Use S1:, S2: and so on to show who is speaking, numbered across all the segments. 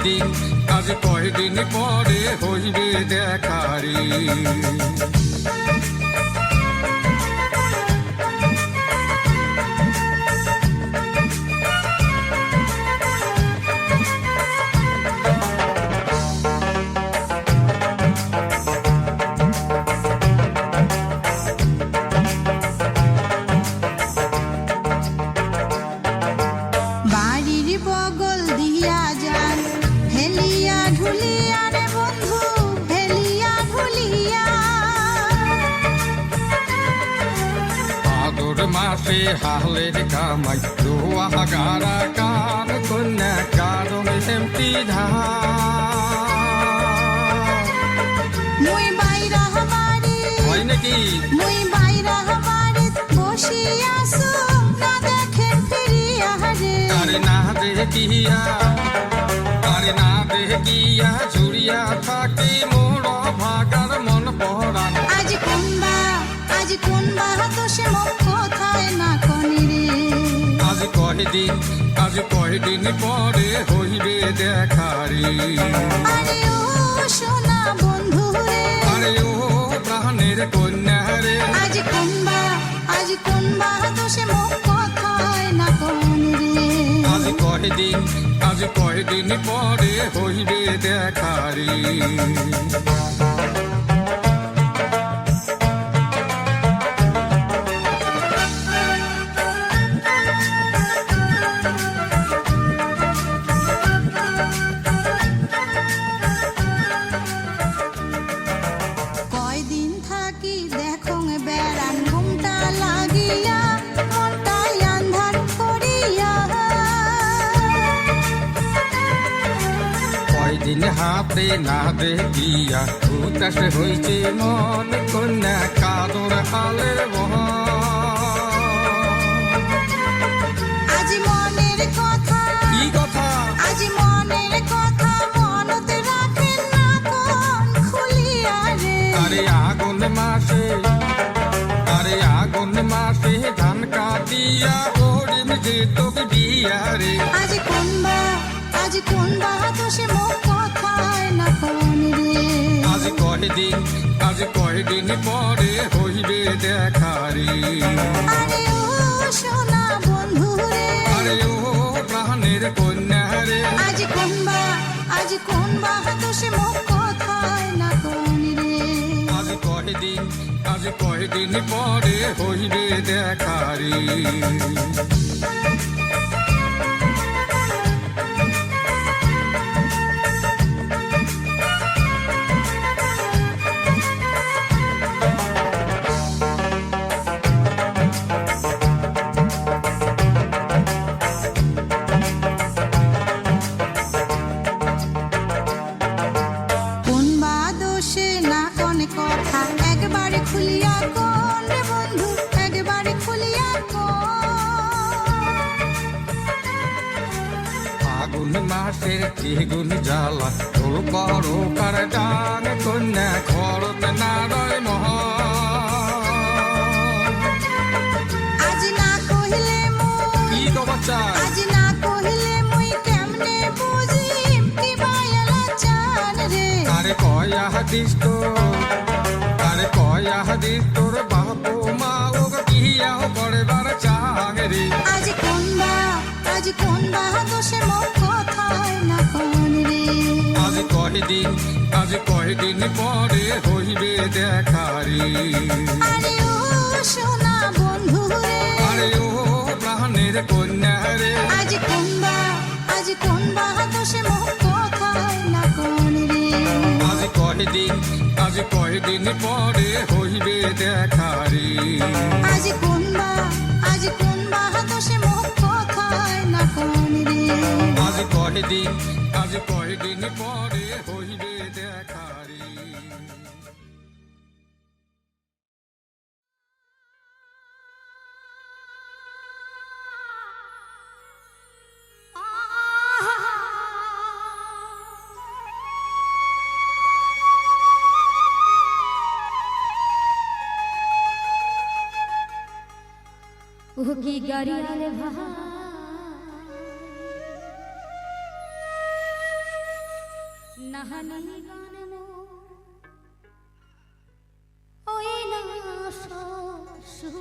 S1: দিন আজ কয়দিন পরে হইবে দেখারি। মাসে হালের কামাই রোয়া গারা কান কন্যা কারণ এমটি
S2: মুই বাইরা বাড়ি
S1: হয় নাকি
S2: মুই বাইরা বাড়ি বসিয়াছো না দেখে ফিরিয়া রে
S1: আরে না দেখিয়া আরে না দেখিয়া ঝুড়িয়া থাকি মোর ভাগার মন পড়ান।
S2: আজ কোন বা দোষে মন কোথায় না কনি রে।
S1: আজ কয়দিন পরে হইবে দেখারি।
S2: আরে ও সোনা বন্ধু রে
S1: আরে ও প্রাণের কন্যা রে
S2: আজ কোন বা দোষে মন কোথায় না কনি রে।
S1: আজ কয়দিন পরে হইবে দেখারি। দিন হাতে না দেখিয়া উদাস হইছে মন কন্যা কাদর হালের
S2: আজ মনের কথা
S1: কি কথা
S2: আজ মনের কথা মনতে রাখেন না কোন খুলিয়া রে।
S1: আরে আগুন মাসে ধান কাটিয়া ওরিম যে তোকে বিয়া রে।
S2: আজ কোন বা দোষে মন কোথায় না কনি রে।
S1: আজ কয়দিন পরে হইবে দেখারি।
S2: আরে ও সোনা বন্ধু রে
S1: আরে ও প্রাণের কন্যা রে
S2: আজ কোন বা দোষে মন কোথায় না কনি রে।
S1: আজ কয়দিন পরে হইবে দেখারি।
S2: কথা একবারে খুলিয়া কোন রে বন্ধু একবারে খুলিয়া
S1: আগুন মাসের দ্বিগুণ জ্বালা ঢোল করো কার ডান কন্যা খরত নারয় মহ।
S2: আজ না কহিলে
S1: কি বাচ্চা
S2: আজ না কহিলে মুই কেমনে বুঝিম কি বায়লা চান রে।
S1: আরে কয়া হাদিস তোর বাপু মা ও কিয়া পড়বার চাং রে।
S2: আজ কোন বা দোষে মন কোথায় না কোন রে।
S1: আজ কয়দিন পরে হইবে দেখারি।
S2: আরে ও সোনা বন্ধু রে
S1: আরে ও প্রাণের কন্যা রে
S2: আজ কোন বা দোষে মন কোথায় না কোন রে।
S1: আজ কয়দিন পরে হইবে দেখারি।
S2: আজ কোন বা দোষে মন কোথায় না কোন রে।
S1: আজ কয়দিন পরে হইবে দেখারি।
S3: की गरियाले भा নাহানি গান মো ওই না সু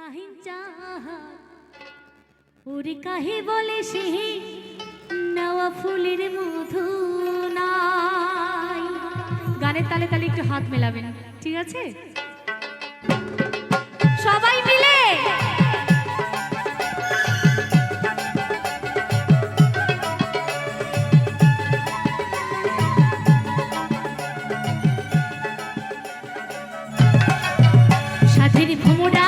S3: সাহিন চাহাত ওরে কাহে বলে সে নেওয়া ফুলের মধু নাই। গানের তালে তালে একটু হাত মেলাবেন, ঠিক আছে? সবাই মিলে সাধের ভোমরা,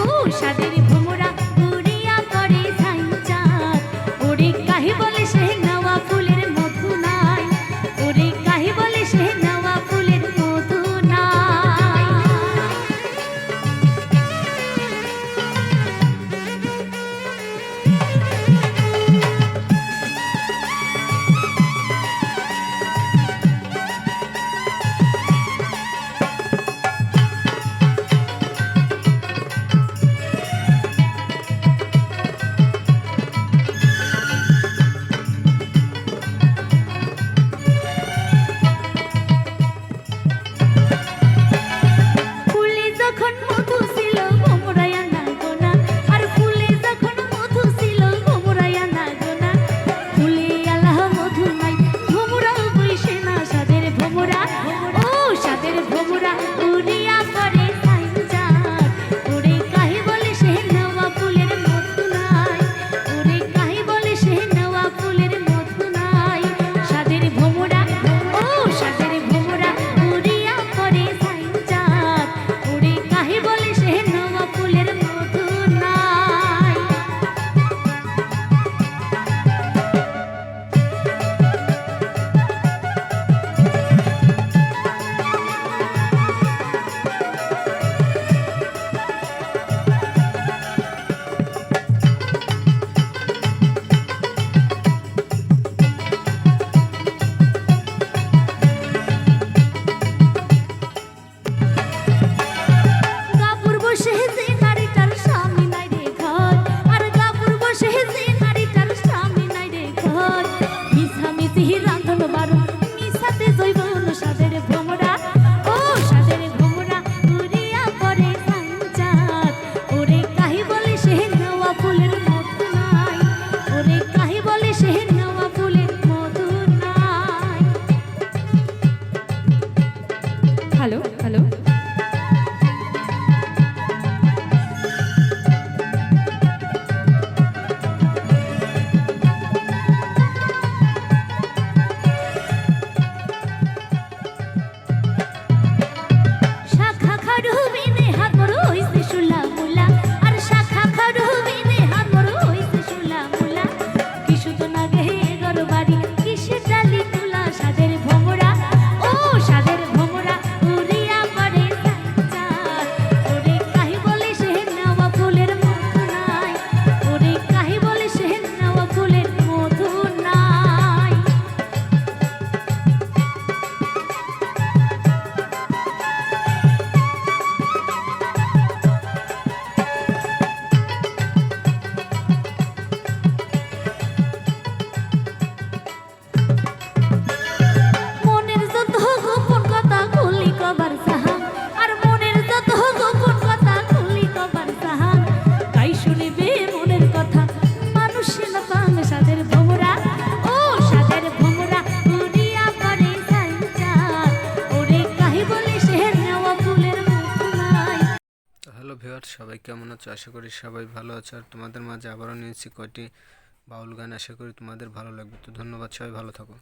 S3: ও সাধের ভোমরা উড়িয়া করে সাইচাঁদ ওরে কাহে বলে সে নেওয়া ফুলের মধু নাই, ওরে কাহে বলে সে নেওয়া ফুলের মধু নাই। ফুলে যখন মধু ছিল ভোমরায়া না গোনা, আর ফুলে যখন মধু ছিল ভোমরায়া না গোনা, ফুলে আল্লাহ মধু নাই ভোমরা বইসে না। সাদের ভোমরা, ও সাদের ভোমরা উড়িয়া করে সাইচাঁদ ওরে কাহে বলে সে নেওয়া ফুলের মধু নাই, ওরে কাহে বলে সে নেওয়া ফুলের মধু নাই। সাদের ভোমরা, ও সাদের ভোমরা উড়িয়া করে সাইচাঁদ ওরে কাহে বলে সে নেওয়া ফুলের মধু নাই। গাপুর বসে যে নারীটার স্বামী নাই রে ঘর, আর গাপুর বসে যে নারীটার স্বামী নাই রে ঘর, মিছামিছি রাঁধন বারণ মিছাতে জৈবন। সাদের ভোমরা, ও সাদের ভোমরা উড়িয়া করে সাইচাঁদ ওরে কাহে বলে সে নেওয়া ফুলের মধু নাই, ওরে কাহে বলে সে নেওয়া ফুলের মধু নাই। হ্যালো হ্যালো, শাখা খাড়ু বিনে হাত মোর হইছে শুলা মুলা, আর শাখা খাড়ু বিনে হাত মোর হইছে শুলা মুলা, কিসু তো নাগে ঘর বাড়ি কিসে ডালি তুলা। সাদের ভোমরা, ও সাদের ভোমরা উড়িয়া করে সাইচাঁদ ওরে কাহে বলে সে নেওয়া ফুলের মধু নাই, ওরে কাহে বলে সে নেওয়া ফুলের মধু নাই। মনের যত গোপন কথা খুলি কবার সাহা, আর মনের যত গোপন কথা খুলি কবার সাহা, তাই শুনিবে মনের কথা মানুষে না পান। সাদের ভোমরা, ও সাদের ভোমরা উড়িয়া করে সাইচাঁদ ওরে কাহে বলে সে নেওয়া ফুলের মধু নাই।
S4: তো হ্যালো ভিউয়ার্স, সবাই কেমন আছো? আশা করি সবাই ভালো আছো। আর তোমাদের মাঝে আবারও নিয়েছি কয়টি বাউল গান, আশা করি তোমাদের ভালো লাগবে। তো ধন্যবাদ, সবাই ভালো থাকো।